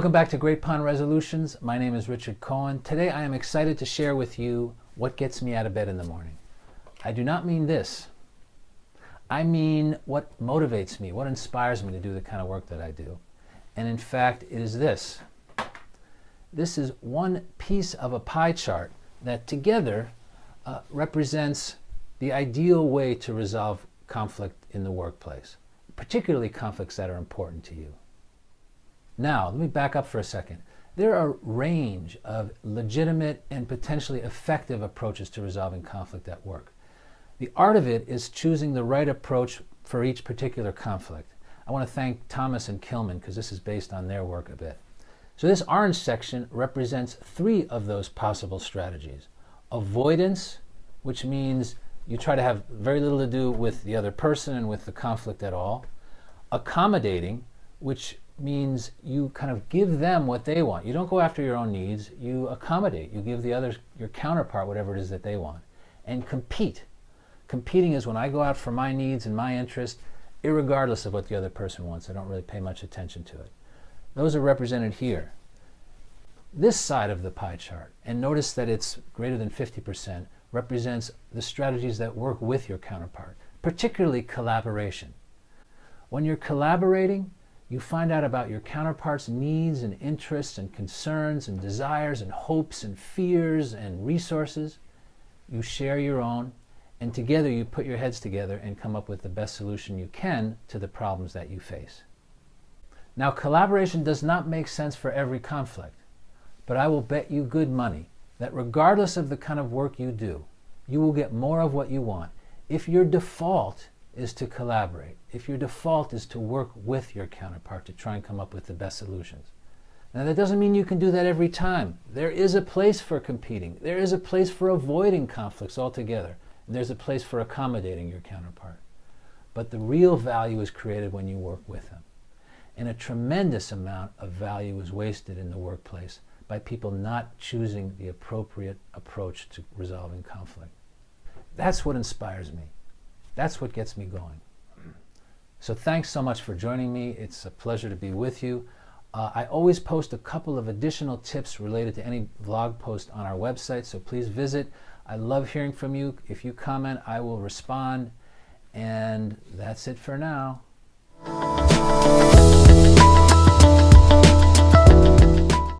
Welcome back to Great Pond Resolutions. My name is Richard Cohen. Today I am excited to share with you what gets me out of bed in the morning. I do not mean this. I mean what motivates me, what inspires me to do the kind of work that I do. And in fact, it is this. This is one piece of a pie chart that together represents the ideal way to resolve conflict in the workplace, particularly conflicts that are important to you. Now, let me back up for a second. There are a range of legitimate and potentially effective approaches to resolving conflict at work. The art of it is choosing the right approach for each particular conflict. I want to thank Thomas and Kilman because this is based on their work a bit. So this orange section represents 3 of those possible strategies. Avoidance, which means you try to have very little to do with the other person and with the conflict at all. Accommodating, which means you kind of give them what they want. You don't go after your own needs, you accommodate. You give the other, your counterpart, whatever it is that they want. And compete. Competing is when I go out for my needs and my interest, irregardless of what the other person wants. I don't really pay much attention to it. Those are represented here. This side of the pie chart, and notice that it's greater than 50%, represents the strategies that work with your counterpart, particularly collaboration. When you're collaborating, you find out about your counterpart's needs and interests and concerns and desires and hopes and fears and resources. You share your own, and together you put your heads together and come up with the best solution you can to the problems that you face. Now, collaboration does not make sense for every conflict, but I will bet you good money that regardless of the kind of work you do, you will get more of what you want if your default is to collaborate, if your default is to work with your counterpart to try and come up with the best solutions. Now, that doesn't mean you can do that every time. There is a place for competing. There is a place for avoiding conflicts altogether. There's a place for accommodating your counterpart. But the real value is created when you work with them. And a tremendous amount of value is wasted in the workplace by people not choosing the appropriate approach to resolving conflict. That's what inspires me. That's what gets me going. So thanks so much for joining me. It's a pleasure to be with you. I always post a couple of additional tips related to any vlog post on our website, so please visit. I love hearing from you. If you comment, I will respond. And that's it for now.